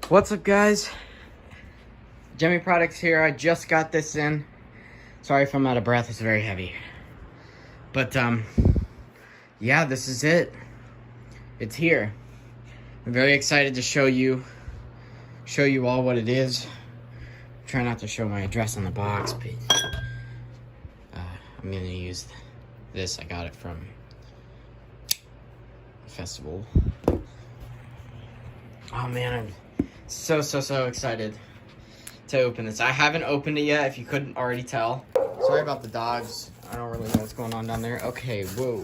What's up, guys? Gemmy products here. I just got this in. Sorry if I'm out of breath, it's very heavy. But yeah, this is it. It's here. I'm very excited to show you all what it is. Try not to show my address on the box, but I'm gonna use this. I got it from a festival. Oh man, I'm so excited to open this. I haven't opened it yet, if you couldn't already tell. Sorry about the dogs. I don't really know what's going on down there. Okay, whoa.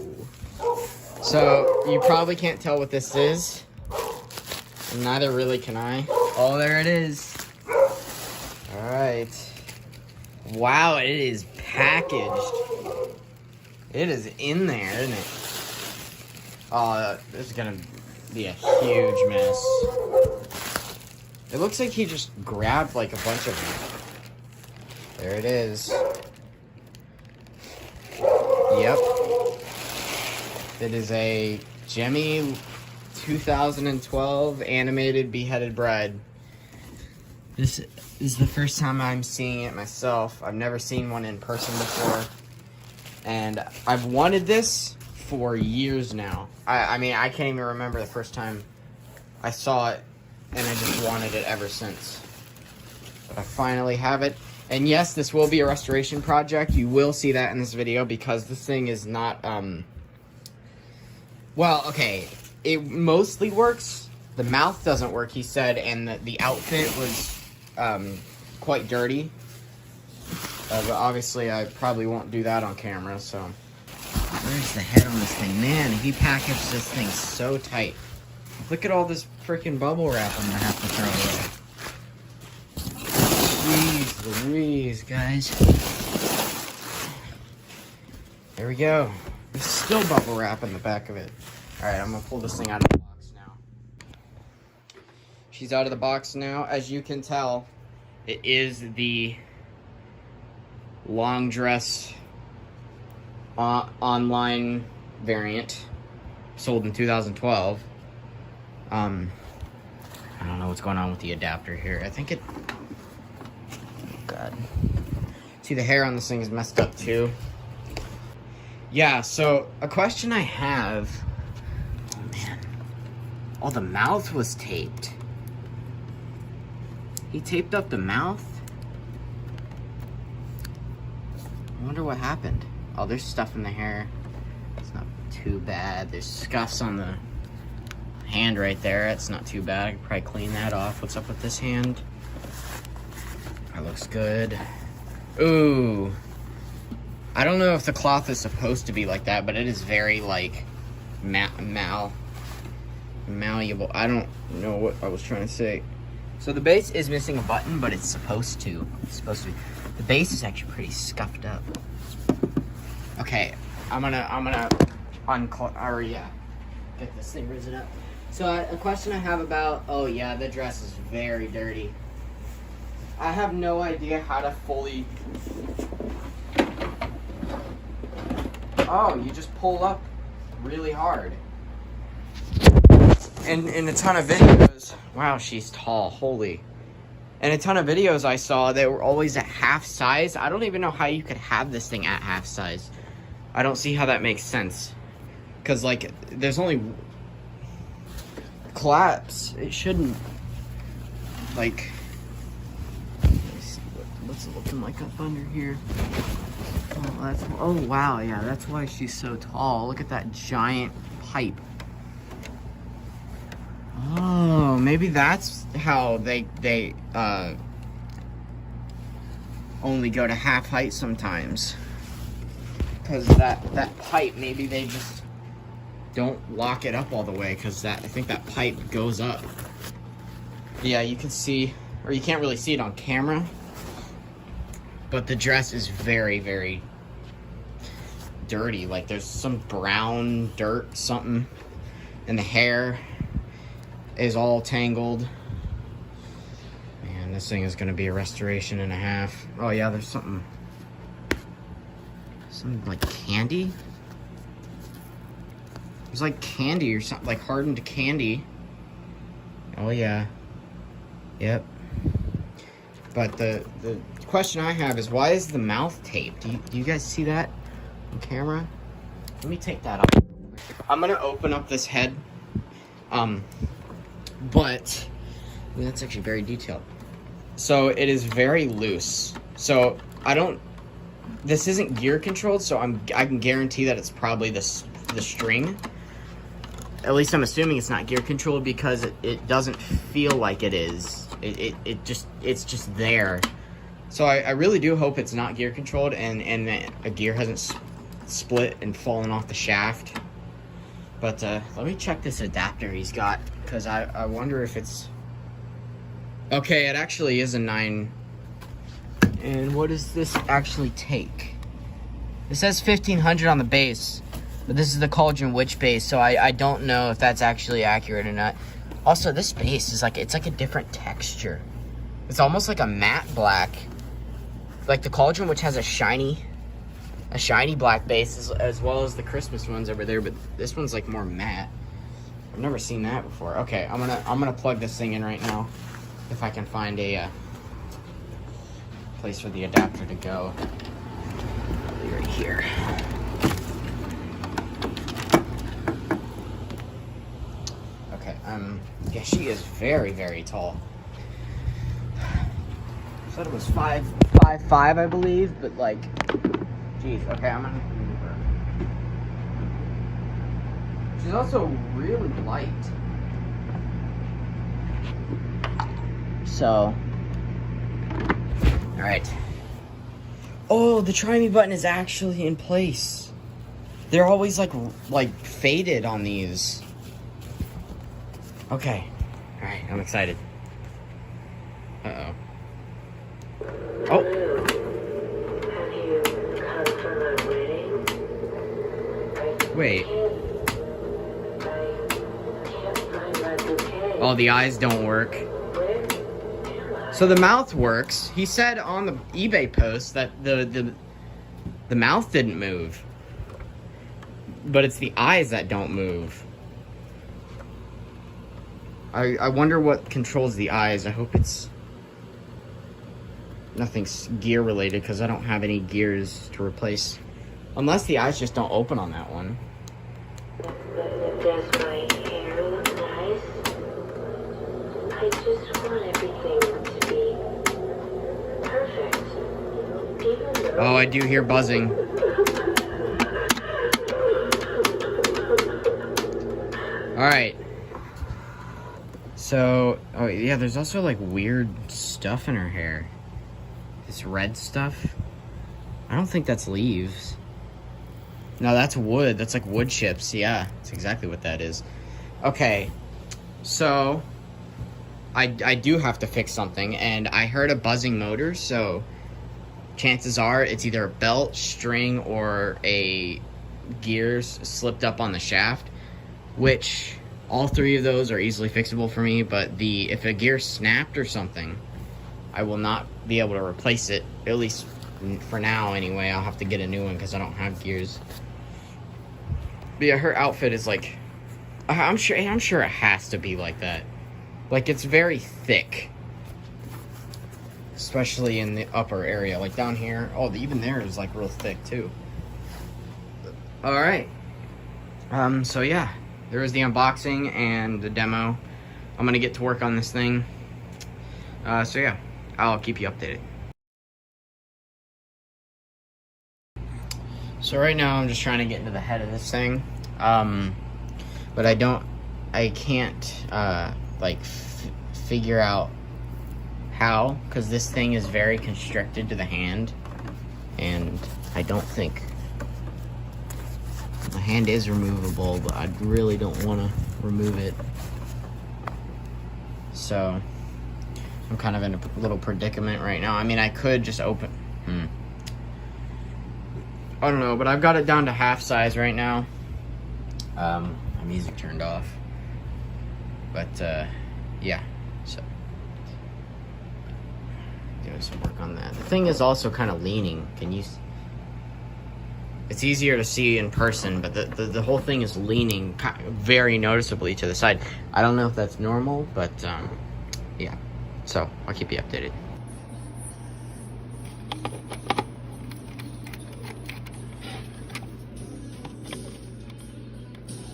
So, you probably can't tell what this is. And neither really can I. Oh, there it is. Alright. Wow, it is packaged. It is in there, isn't it? Oh, this is gonna be a huge mess. It looks like he just grabbed like a bunch of them. There it is. Yep. It is a Gemmy 2012 animated Beheaded Bride. This is the first time I'm seeing it myself. I've never seen one in person before. And I've wanted this for years now. I mean, I can't even remember the first time I saw it, and I just wanted it ever since. But I finally have it. And yes, this will be a restoration project. You will see that in this video because this thing is not, well, okay. It mostly works. The mouth doesn't work, he said, and the outfit was quite dirty. But obviously I probably won't do that on camera, so. Where's the head on this thing? Man, he packaged this thing so tight. Look at all this freaking bubble wrap I'm gonna have to throw away. Jeez Louise, guys. There we go. There's still bubble wrap in the back of it. Alright, I'm gonna pull this thing out of the box now. She's out of the box now. As you can tell, it is the long dress online variant, sold in 2012. I don't know what's going on with the adapter here. I think it, oh god. See, the hair on this thing is messed up too. Yeah, so a question I have, oh man, oh, the mouth was taped. He taped up the mouth? I wonder what happened. Oh, there's stuff in the hair. It's not too bad. There's scuffs on the hand right there. It's not too bad. I could probably clean that off. What's up with this hand? That looks good. Ooh. I don't know if the cloth is supposed to be like that, but it is very, like, malleable. I don't know what I was trying to say. So the base is missing a button, but it's supposed to. It's supposed to be. The base is actually pretty scuffed up. Okay, I'm gonna get this thing risen up. So a question I have about, oh yeah, the dress is very dirty. I have no idea how to fully, oh, you just pull up really hard. And in a ton of videos, wow, she's tall, holy. In a ton of videos I saw, they were always at half size. I don't even know how you could have this thing at half size. I don't see how that makes sense. Because, like, there's only collapse. It shouldn't, like, what's it looking like up under here? Oh, that's, oh wow, yeah, that's why she's so tall. Look at that giant pipe. Oh, maybe that's how they only go to half height sometimes. Because that pipe, maybe they just don't lock it up all the way, because I think that pipe goes up. Yeah, you can see, or you can't really see it on camera, but the dress is very dirty. Like, there's some brown dirt, something, and the hair is all tangled. Man, this thing is gonna be a restoration and a half. Oh yeah, there's something like candy. There's like candy or something, like hardened candy. Oh yeah. Yep. But the question I have is, why is the mouth taped? Do you guys see that on camera? Let me take that off. I'm gonna open up this head. But that's actually very detailed. So it is very loose. So this isn't gear controlled, so I can guarantee that it's probably the string. At least I'm assuming it's not gear controlled because it doesn't feel like it is. It's just there. So I really do hope it's not gear controlled and that a gear hasn't split and fallen off the shaft. But let me check this adapter he's got, because I wonder if it's... Okay, it actually is a 9. And what does this actually take? It says 1500 on the base, but this is the Cauldron Witch base, so I don't know if that's actually accurate or not. Also, this base is it's like a different texture. It's almost like a matte black. Like the Cauldron Witch has a shiny black base as well as the Christmas ones over there, but this one's like more matte. I've never seen that before. Okay, I'm gonna plug this thing in right now, if I can find a place for the adapter to go. It'll be right here. Okay, yeah, she is very, very tall. Said it was 5'5", I believe, but like, jeez. Okay, I'm gonna move her. She's also really light. So, all right. Oh, the try me button is actually in place. They're always like faded on these. Okay. All right, I'm excited. Uh-oh. Oh. Have you come for my wedding? Wait. I can't find my bouquet. Oh, the eyes don't work. So the mouth works. He said on the eBay post that the mouth didn't move. But it's the eyes that don't move. I wonder what controls the eyes. I hope it's nothing's gear related, because I don't have any gears to replace. Unless the eyes just don't open on that one. Does my hair look nice? I just want everything to be perfect. Even though... Oh, I do hear buzzing. Alright. So, oh yeah, there's also like weird stuff in her hair. This red stuff. I don't think that's leaves. No, that's wood. That's like wood chips. Yeah, that's exactly what that is. Okay, so I do have to fix something, and I heard a buzzing motor, so chances are it's either a belt, string, or a gears slipped up on the shaft, which all three of those are easily fixable for me, but if a gear snapped or something, I will not be able to replace it, at least for now anyway. I'll have to get a new one because I don't have gears. But yeah, her outfit is like, I'm sure it has to be like that. Like, it's very thick, especially in the upper area, like down here. Oh, even there is like real thick too. All right. So yeah, there was the unboxing and the demo. I'm gonna get to work on this thing. So yeah, I'll keep you updated. So right now I'm just trying to get into the head of this thing, but I can't like figure out how, because this thing is very constricted to the hand, and I don't think my hand is removable, but I really don't want to remove it. So I'm kind of in a little predicament right now. I mean, I could just open. I don't know, but I've got it down to half size right now. My music turned off. But, yeah, so doing some work on that. The thing is also kind of leaning. It's easier to see in person, but the whole thing is leaning very noticeably to the side. I don't know if that's normal, but, yeah. So I'll keep you updated.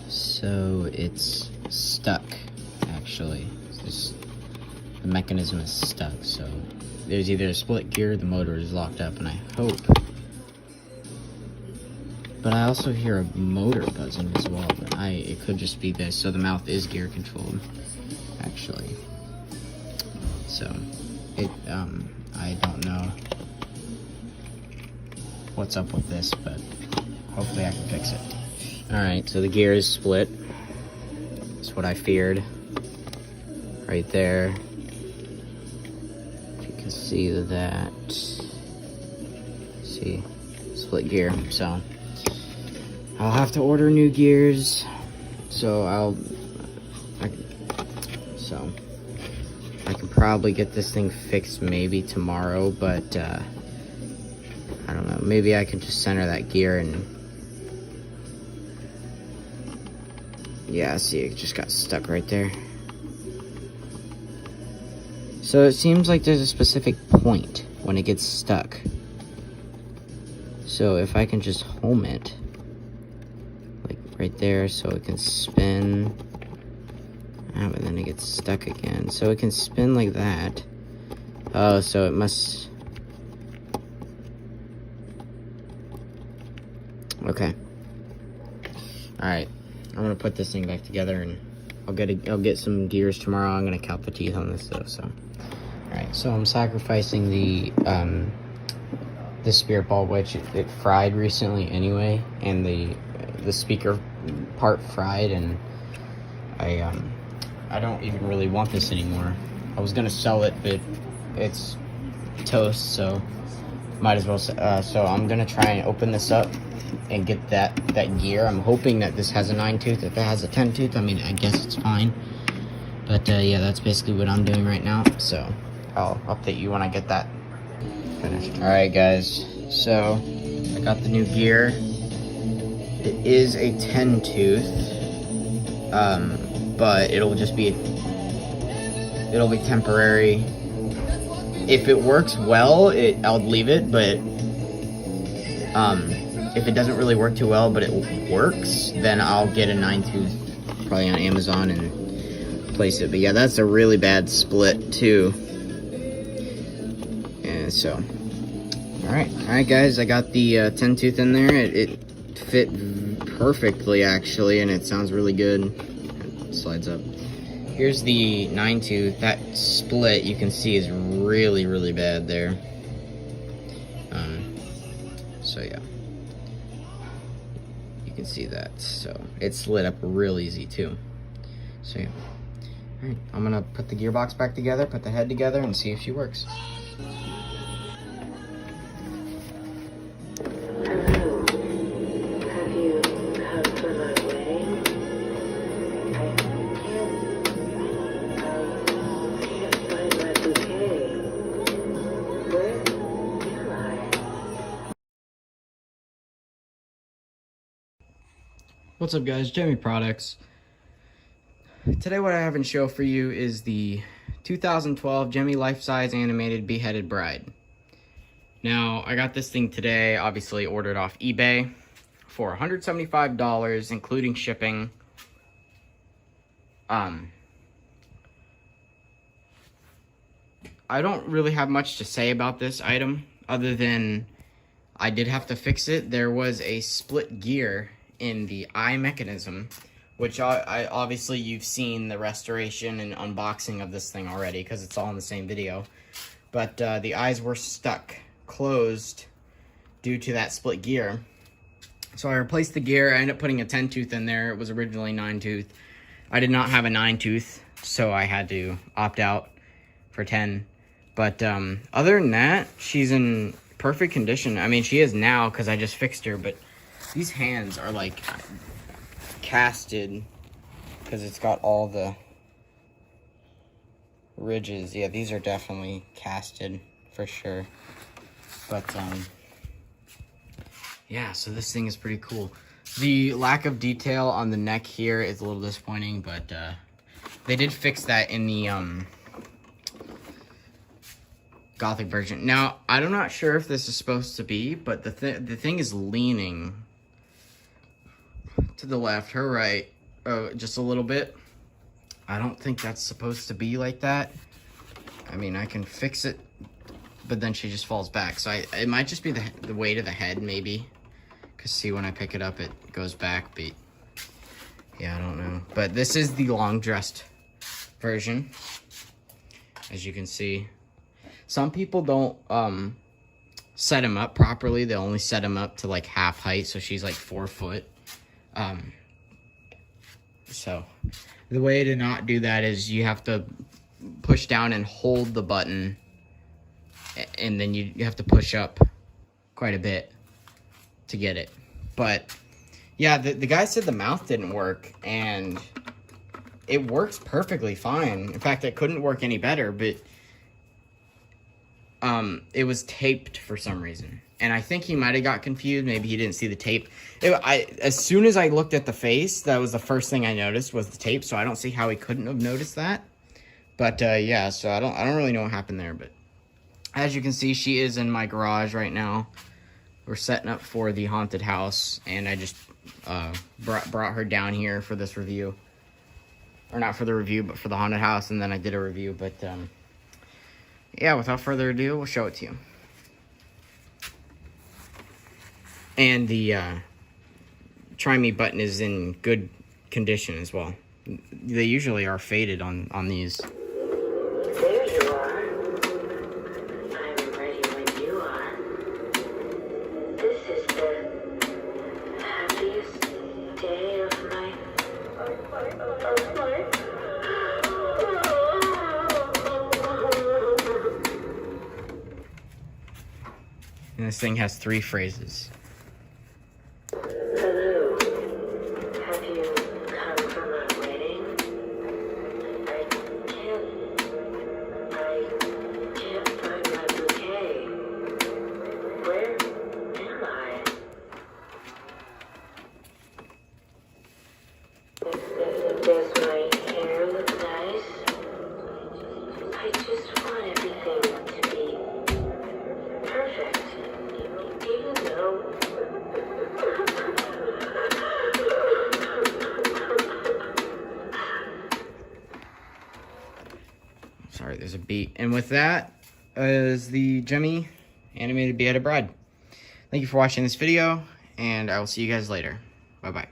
So it's stuck, actually. The mechanism is stuck, so there's either a split gear or the motor is locked up, and I hope. But I also hear a motor buzzing as well, but it could just be this. So the mouth is gear controlled, actually. So I don't know what's up with this, but hopefully I can fix it. Alright, so the gear is split. That's what I feared. Right there. If you can see that. See, split gear. So I'll have to order new gears. So I can probably get this thing fixed maybe tomorrow, but I don't know. Maybe I can just center that gear and. Yeah, see, it just got stuck right there. So it seems like there's a specific point when it gets stuck. So if I can just home it, like right there, so it can spin. Ah, but then it gets stuck again. So it can spin like that. Oh, so it must... Okay. Alright. I'm gonna put this thing back together, and I'll get some gears tomorrow. I'm gonna count the teeth on this stuff. So, all right. So I'm sacrificing the spirit ball, which it fried recently anyway, and the speaker part fried, and I don't even really want this anymore. I was gonna sell it, but it's toast, so might as well. So I'm gonna try and open this up and get that gear. I'm hoping that this has a 9 tooth. If it has a 10 tooth, I mean, I guess it's fine. But yeah, that's basically what I'm doing right now. So I'll update you when I get that finished. All right, guys. So I got the new gear. It is a 10 tooth, but it'll be temporary. If it works well, I'll leave it. But if it doesn't really work too well, but it works, then I'll get a 9 tooth probably on Amazon and place it. But yeah, that's a really bad split too. And so, all right, guys, I got the 10 tooth in there. It fit perfectly actually, and it sounds really good. It slides up. Here's the 9 tooth. That split you can see is really, really bad there. So yeah. Can see that, so it slid up real easy too. So yeah, all right, I'm gonna put the gearbox back together, put the head together, and see if she works. Hello. Have you come from my wedding? I can't find my bouquet. Where am I? What's up, guys? Gemmy Products. Today what I have in show for you is the 2012 Gemmy life-size animated Beheaded Bride. Now, I got this thing today, obviously ordered off eBay for $175, including shipping. I don't really have much to say about this item, other than I did have to fix it. There was a split gear in the eye mechanism, which I obviously you've seen the restoration and unboxing of this thing already because it's all in the same video. But the eyes were stuck closed due to that split gear. So I replaced the gear. I ended up putting a 10 tooth in there. It was originally 9 tooth. I did not have a 9 tooth, so I had to opt out for 10. But other than that, she's in perfect condition. I mean, she is now because I just fixed her, but these hands are like casted because it's got all the ridges. Yeah, these are definitely casted for sure. But yeah, so this thing is pretty cool. The lack of detail on the neck here is a little disappointing, but they did fix that in the Gothic version. Now, I'm not sure if this is supposed to be, but the thing is leaning to the left, her right, just a little bit. I don't think that's supposed to be like that. I mean, I can fix it, but then she just falls back. So it might just be the weight of the head, maybe. Because see, when I pick it up, it goes back, but yeah, I don't know. But this is the long dressed version, as you can see. Some people don't set him up properly. They only set him up to like half height, so she's like 4 foot. So the way to not do that is you have to push down and hold the button, and then you have to push up quite a bit to get it. But yeah, the guy said the mouth didn't work, and it works perfectly fine. In fact, it couldn't work any better, but it was taped for some reason. And I think he might have got confused. Maybe he didn't see the tape. As soon as I looked at the face, that was the first thing I noticed was the tape. So I don't see how he couldn't have noticed that. But yeah, so I don't really know what happened there. But as you can see, she is in my garage right now. We're setting up for the haunted house, and I just brought her down here for this review. Or not for the review, but for the haunted house, and then I did a review. But yeah, without further ado, we'll show it to you. And the Try Me button is in good condition as well. They usually are faded on these. There you are. I'm ready when you are. This is the happiest day of my And this thing has 3 phrases. Hello. Have you come for my wedding? I can't find my bouquet. Where am I? Does my hair look nice? I just want everything to be perfect. Even though Sorry, there's a beat. And with that is the Gemmy animated Beheaded Bride. Thank you for watching this video, and I will see you guys later. Bye-bye.